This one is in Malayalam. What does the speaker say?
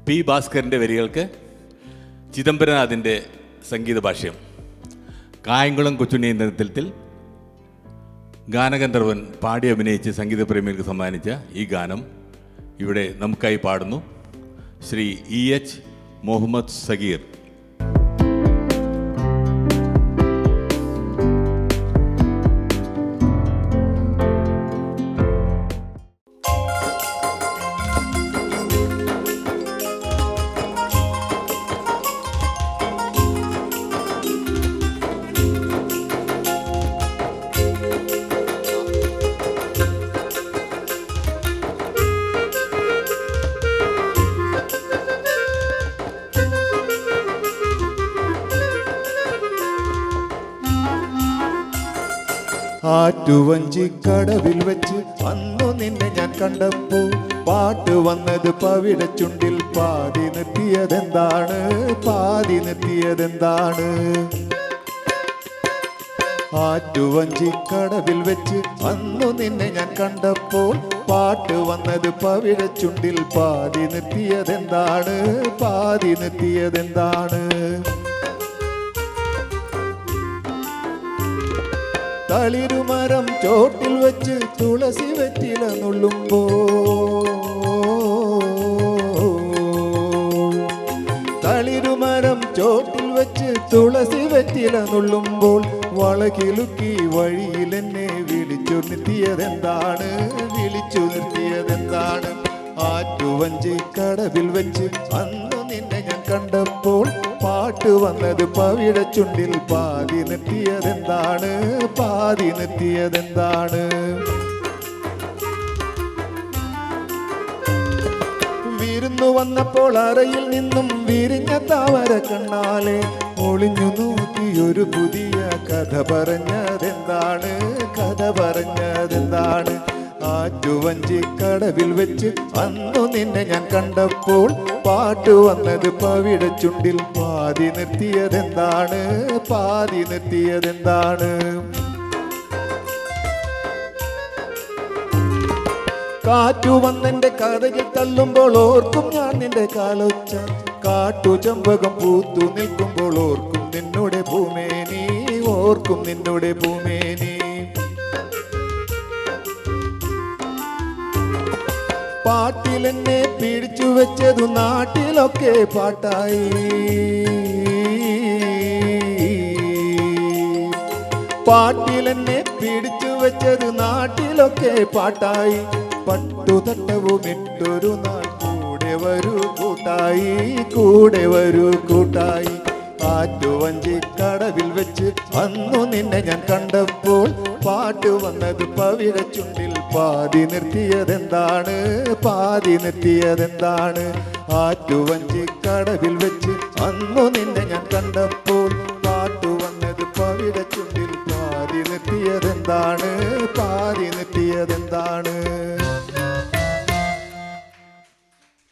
പി ഭാസ്കറിൻ്റെ വരികൾക്ക് ചിദംബരനാഥിൻ്റെ സംഗീത ഭാഷ്യം. കായംകുളം കൊച്ചുണ്ണി നേതൃത്വത്തിൽ ഗാനഗന്ധർവൻ പാടി അഭിനയിച്ച് സംഗീതപ്രേമികൾക്ക് സമ്മാനിച്ച ഈ ഗാനം ഇവിടെ നമുക്കായി പാടുന്നു ശ്രീ EH മുഹമ്മദ് സഗീർ. ആറ്റുവഞ്ചിക്കടവിൽ വെച്ച് അന്നു നിന്നെ ഞാൻ കണ്ടപ്പോ പാട്ട് വന്നത് പവിഴച്ചുണ്ടിൽ പാതി നിർത്തിയതെന്താണ്, പാതി നിർത്തിയതെന്താണ്? ആറ്റുവഞ്ചിക്കടവിൽ വെച്ച് അന്നു നിന്നെ ഞാൻ കണ്ടപ്പോൾ പാട്ട് വന്നത് പവിഴച്ചുണ്ടിൽ പാതി നിർത്തിയതെന്താണ്, പാതി നിർത്തിയതെന്താണ്? തളിരുമരം ചോട്ടിൽ വെച്ച് തുളസി വെറ്റില നുള്ളുമ്പോ, തളിരുമരം ചോട്ടിൽ വെച്ച് തുളസി വെറ്റില നുള്ളുമ്പോൾ വളകിലുക്കി വഴിയിൽ എന്നെ വിളിച്ചു നിർത്തിയതെന്താണ്, വിളിച്ചു നിർത്തിയതെന്താണ്? ആറ്റുവഞ്ചിക്കടവിൽ വെച്ച് അന്ന് നിന്നെ ഞാൻ കണ്ടപ്പോൾ പാട്ട് വന്നത് പവിഴച്ചുണ്ടിൽ പാതി നിർത്തിയതെന്താണ്, പാതി നിർത്തിയതെന്താണ്? വിരുന്നു വന്നപ്പോൾ അറയിൽ നിന്നും വിരിഞ്ഞ താമര കണ്ണാലെ ഒളിഞ്ഞു നോക്കിയൊരു പുതിയ കഥ പറഞ്ഞതെന്താണ്, കഥ പറഞ്ഞതെന്താണ്? ആറ്റുവഞ്ചിക്കടവിൽ വെച്ച് അന്നു നിന്നെ ഞാൻ കണ്ടപ്പോൾ പാട്ട് വന്നത് പവിഴച്ചുണ്ടിൽ പാതി നിർത്തിയതെന്താണ്, പാതി നിർത്തിയതെന്താണ്? കാറ്റു വന്നെന്റെ കഥകിൽ തള്ളുമ്പോൾ ഓർക്കും ഞാൻ നിന്റെ കാലൊച്ച, കാട്ടു ചെമ്പകം പൂത്തു നിൽക്കുമ്പോൾ ഓർക്കും നിന്നോടെ ഭൂമേനി, ഓർക്കും നിന്നോടെ ഭൂമേനി. പാട്ടിലെന്നെ പിടിച്ചു വെച്ചതു നാട്ടിലൊക്കെ പാട്ടായി, പാട്ടിലെന്നെ പിടിച്ചു വെച്ചത് നാട്ടിലൊക്കെ പാട്ടായി. പട്ടുതട്ടവും ഇട്ടൊരു നാൾ കൂടെ വരൂ കൂട്ടായി, കൂടെ വരൂ കൂട്ടായി. ആറ്റുവഞ്ചിക്കടവിൽ വെച്ച് അന്നു നിന്നെ ഞാൻ കണ്ടപ്പോൾ പാട്ട് വന്നത് പവിഴച്ചുണ്ടിൽ പാതി നിർത്തിയതെന്താണ്, പാതി നിർത്തിയതെന്താണ്? ആറ്റുവഞ്ചിക്കടവിൽ വെച്ച് അന്നു നിന്നെ ഞാൻ കണ്ടപ്പോൾ പാട്ട് വന്നത് പവിഴച്ചുണ്ടിൽ പാതി നിർത്തിയതെന്താണ്, പാതി നിർത്തിയതെന്താണ്?